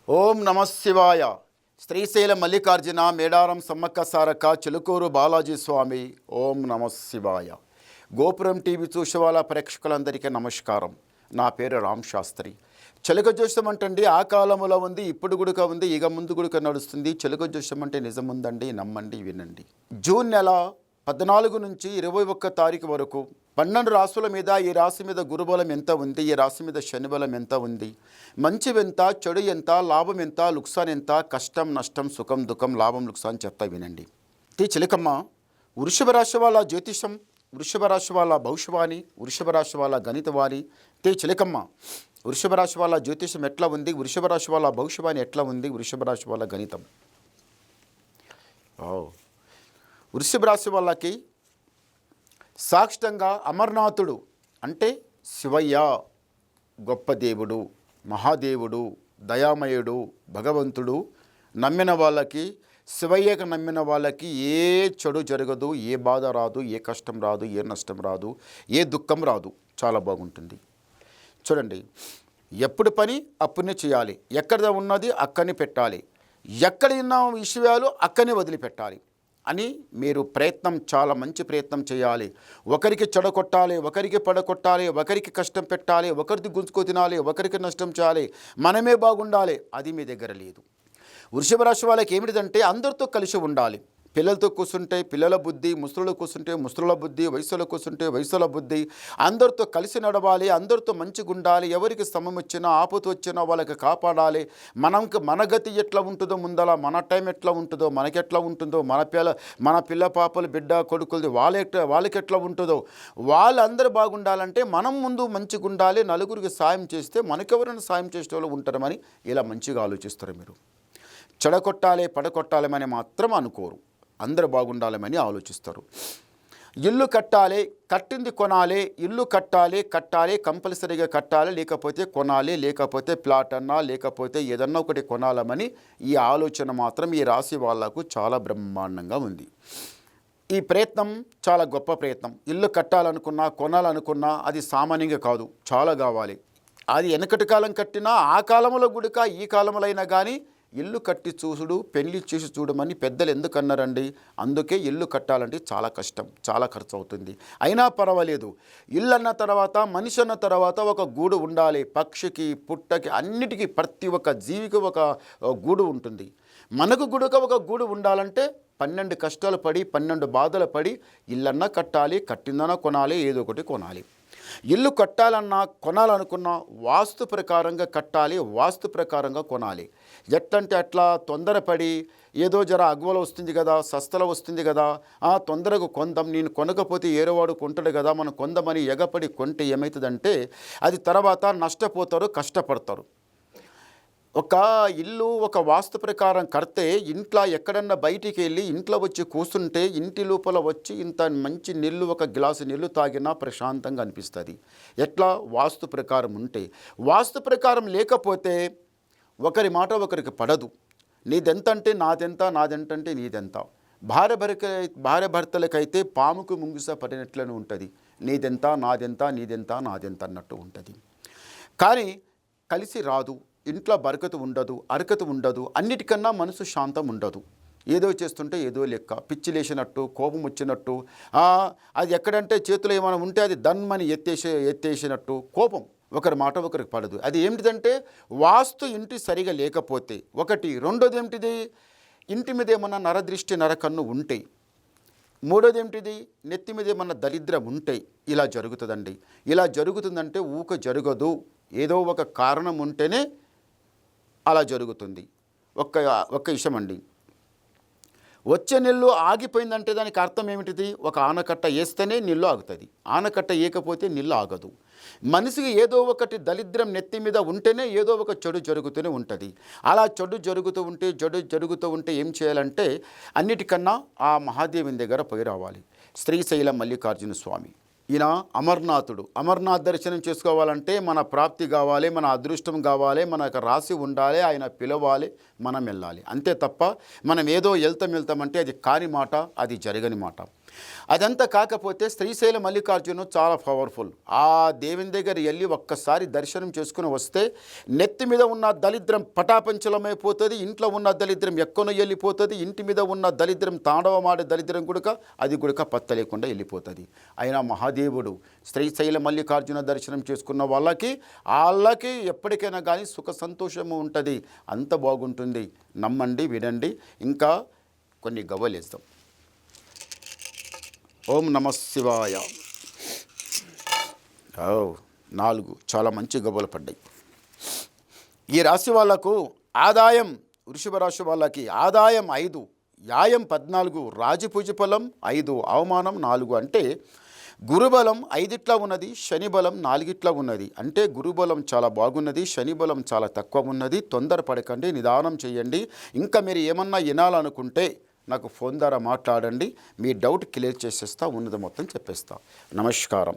ఓం నమ శివాయ. శ్రీశైల మల్లికార్జున మేడారం సమ్మక్క సారక్క చిలుకూరు బాలాజీ స్వామి. ఓం నమ శివాయ. గోపురం టీవీ చూసే వాళ్ళ ప్రేక్షకులందరికీ నమస్కారం. నా పేరు రామ్ శాస్త్రి. చిలుక జోస్యం అంటండి ఆ కాలంలో ఉంది, ఇప్పుడు గుడుక ఉంది, ఇక ముందు గుడుక నడుస్తుంది. చిలుక జోస్యం అంటే నిజముందండి, నమ్మండి, వినండి. జూన్ నెల 14 నుంచి 21 తారీఖు వరకు 12 రాశుల మీద ఈ రాశి మీద గురుబలం ఎంత ఉంది, ఈ రాశి మీద శనిబలం ఎంత ఉంది, మంచి ఎంత, చెడు ఎంత, లాభం ఎంత, లుక్సాన్ ఎంత, కష్టం నష్టం, సుఖం దుఃఖం, లాభం లుక్సాన్ చెప్తా వినండి. చిలకమ్మ, వృషభ రాశి వాళ్ళ జ్యోతిషం, వృషభ రాశి వాళ్ళ భవిష్యవాణి, వృషభ రాశి వాళ్ళ గణితవాణి. చిలకమ్మ, వృషభ రాశి వాళ్ళ జ్యోతిషం ఎట్లా ఉంది, వృషభ రాశి వాళ్ళ భవిష్యవాణి ఎట్లా ఉంది, వృషభ రాశి వాళ్ళ గణితం. వృషభ రాశి వాళ్ళకి సాక్షితంగా అమర్నాథుడు అంటే శివయ్య గొప్ప దేవుడు, మహాదేవుడు, దయామయుడు, భగవంతుడు. నమ్మిన వాళ్ళకి, శివయ్యకు నమ్మిన వాళ్ళకి ఏ చెడు జరగదు, ఏ బాధ రాదు, ఏ కష్టం రాదు, ఏ నష్టం రాదు, ఏ దుఃఖం రాదు. చాలా బాగుంటుంది. చూడండి, ఎప్పుడు పని అప్పుడే చేయాలి, ఎక్కడ ఉన్నది అక్కడనే పెట్టాలి, ఎక్కడ ఉన్న విషయాలు అక్కడనే వదిలిపెట్టాలి అని మీరు ప్రయత్నం, చాలా మంచి ప్రయత్నం చేయాలి. ఒకరికి చెడగొట్టాలి, ఒకరికి పడగొట్టాలి, ఒకరికి కష్టం పెట్టాలి, ఒకరిది గుంజుకో తినాలి, ఒకరికి నష్టం చేయాలి, మనమే బాగుండాలి. అది మీ దగ్గర లేదు. వృషభ రాశి వాళ్ళకి ఏమిటిదంటే అందరితో కలిసి ఉండాలి. పిల్లలతో కూర్చుంటే పిల్లల బుద్ధి, ముసలులో కూర్చుంటే ముసలుల బుద్ధి, వయసులో కూర్చుంటే వయసుల బుద్ధి. అందరితో కలిసి నడవాలి, అందరితో మంచిగా ఉండాలి. ఎవరికి సమయం వచ్చినా ఆపద వచ్చినా వాళ్ళకి కాపాడాలి. మన గతి ఎట్లా ఉంటుందో ముందల, మన టైం ఎట్లా ఉంటుందో, మనకెట్లా ఉంటుందో, మన పిల్ల పాపలు, బిడ్డ కొడుకులది వాళ్ళకి ఎట్లా ఉంటుందో, వాళ్ళందరూ బాగుండాలంటే మనం ముందు మంచిగా ఉండాలి. నలుగురికి సాయం చేస్తే మనకెవరైనా సాయం చేసే వాళ్ళు ఉంటారని ఇలా మంచిగా ఆలోచిస్తారు. మీరు చెడగొట్టాలి, పడగొట్టాలని మాత్రం అనుకోరు. అందరూ బాగుండాలని ఆలోచిస్తారు. ఇల్లు కట్టాలి, కట్టింది కొనాలి, ఇల్లు కట్టాలి, కంపల్సరీగా కట్టాలి, లేకపోతే కొనాలి, లేకపోతే ప్లాట్ అన్నా, లేకపోతే ఏదన్నా ఒకటి కొనాలమని ఈ ఆలోచన మాత్రం ఈ రాశి వాళ్లకు చాలా బ్రహ్మాండంగా ఉంది. ఈ ప్రయత్నం చాలా గొప్ప ప్రయత్నం. ఇల్లు కట్టాలనుకున్నా, కొనాలనుకున్నా అది సామాన్యంగా కాదు, చాలా కావాలి. అది వెనకటి కాలం కట్టినా, ఆ కాలంలో గుడిక ఈ కాలంలో అయినా కానీ ఇల్లు కట్టి చూసుడు, పెళ్లి చేసి చూడమని పెద్దలు ఎందుకు అన్నారండి? అందుకే ఇల్లు కట్టాలంటే చాలా కష్టం, చాలా ఖర్చు అవుతుంది. అయినా పర్వాలేదు. ఇల్లు అన్న తర్వాత, మనిషి అన్న తర్వాత ఒక గూడు ఉండాలి. పక్షికి, పుట్టకి, అన్నిటికీ, ప్రతి ఒక్క జీవికి ఒక గూడు ఉంటుంది. మనకు గుడుక ఒక గూడు ఉండాలంటే 12 కష్టాలు పడి, 12 బాధలు పడి ఇల్లన్నా కట్టాలి, కట్టిందన్నా కొనాలి, ఏదో ఒకటి కొనాలి. ఇల్లు కట్టాలన్నా, కొనాలనుకున్నా వాస్తు ప్రకారంగా కట్టాలి, వాస్తు ప్రకారంగా కొనాలి. ఎట్లంటే అట్లా తొందరపడి ఏదో జర అగ్వలు వస్తుంది కదా, సస్తల వస్తుంది కదా, తొందరగా కొందాం, నేను కొనకపోతే ఏరోవాడు కొంటాడు కదా, మనం కొందామని ఎగపడి కొంటే ఏమవుతుందంటే అది తర్వాత నష్టపోతారు, కష్టపడతారు. ఒక ఇల్లు ఒక వాస్తు ప్రకారం కడితే ఇంట్లో ఎక్కడన్నా బయటికి వెళ్ళి ఇంట్లో వచ్చి కూర్చుంటే ఇంటి లోపల వచ్చి ఇంత మంచి నీళ్ళు, ఒక గ్లాసు నీళ్ళు తాగినా ప్రశాంతంగా అనిపిస్తుంది. ఎట్లా? వాస్తు ప్రకారం ఉంటే. వాస్తు ప్రకారం లేకపోతే ఒకరి మాట ఒకరికి పడదు. నీదెంత అంటే నాదెంత, నాదెంతంటే నీదెంత. భార్య భర్తలకైతే పాముకు ముంగిస పడినట్లనే ఉంటుంది. నీదెంత, నాదెంత, నీదెంత, నాదెంత అన్నట్టు ఉంటుంది. కానీ కలిసి రాదు. ఇంట్లో బరకత ఉండదు, అరకత ఉండదు. అన్నిటికన్నా మనసు శాంతం ఉండదు. ఏదో చేస్తుంటే ఏదో లెక్క, పిచ్చి లేచినట్టు, కోపం వచ్చినట్టు. అది ఎక్కడంటే చేతిలో ఏమైనా ఉంటే అది దన్మని ఎత్తేసినట్టు కోపం. ఒకరి మాట ఒకరికి పడదు. అది ఏమిటిదంటే వాస్తు ఇంటి సరిగా లేకపోతే ఒకటి. రెండోది ఏమిటిది? ఇంటి మీద ఏమన్నా నరదృష్టి, నరకన్ను ఉంటే. మూడోది ఏమిటిది? నెత్తి మీద ఏమన్నా దరిద్రం ఉంటే ఇలా జరుగుతుందండి. ఇలా జరుగుతుందంటే ఊక జరగదు, ఏదో ఒక కారణం ఉంటేనే అలా జరుగుతుంది. ఒక్క విషయం అండి, వచ్చే నీళ్ళు ఆగిపోయిందంటే దానికి అర్థం ఏమిటిది? ఒక ఆనకట్ట వేస్తేనే నీళ్ళు ఆగుతుంది, ఆనకట్ట వేయకపోతే నీళ్ళు ఆగదు. మనిషికి ఏదో ఒకటి దరిద్రం నెత్తి మీద ఉంటేనే ఏదో ఒక చెడు జరుగుతూనే ఉంటుంది. అలా చెడు జరుగుతూ ఉంటే ఏం చేయాలంటే అన్నిటికన్నా ఆ మహాదేవుని దగ్గర పోయి రావాలి. శ్రీశైల మల్లికార్జున స్వామి ఈయన అమర్నాథుడు. అమర్నాథ్ దర్శనం చేసుకోవాలంటే మన ప్రాప్తి కావాలి, మన అదృష్టం కావాలి, మనకు రాసి ఉండాలి, ఆయన పిలవాలి, మనం వెళ్ళాలి. అంతే తప్ప మనం ఏదో వెళ్తామంటే అది కాని మాట, అది జరగని మాట. అదంతా కాకపోతే శ్రీశైల మల్లికార్జును చాలా పవర్ఫుల్. ఆ దేవుని దగ్గర వెళ్ళి ఒక్కసారి దర్శనం చేసుకుని వస్తే నెత్తి మీద ఉన్న దరిద్రం పటాపంచలమైపోతుంది, ఇంట్లో ఉన్న దరిద్రం ఎక్కనో వెళ్ళిపోతుంది, ఇంటి మీద ఉన్న దరిద్రం తాండవమాడే దరిద్రం అది పత్త లేకుండా వెళ్ళిపోతుంది. అయినా మహాదేవుడు శ్రీశైల మల్లికార్జున దర్శనం చేసుకున్న వాళ్ళకి ఎప్పటికైనా కానీ సుఖ సంతోషము ఉంటుంది. అంత బాగుంటుంది. నమ్మండి, వినండి. ఇంకా కొన్ని గవ్వలేస్తాం. ఓం నమ శివాయ. 4 చాలా మంచి గవ్వలు పడ్డాయి. ఈ రాశి వాళ్ళకు ఆదాయం, వృషభ రాశి వాళ్ళకి ఆదాయం 5, యాయం 14, రాజపూజ ఫలం 5, అవమానం 4. అంటే గురుబలం 5 ఉన్నది, శని బలం 4 ఉన్నది. అంటే గురుబలం చాలా బాగున్నది, శని బలం చాలా తక్కువ ఉన్నది. తొందరపడకండి, నిదానం చేయండి. ఇంకా మీరు ఏమన్నా వినాలనుకుంటే నాకు ఫోన్ ద్వారా మాట్లాడండి. మీ డౌట్ క్లియర్ చేసేస్తా, ఉన్నది మొత్తం చెప్పేస్తా. నమస్కారం.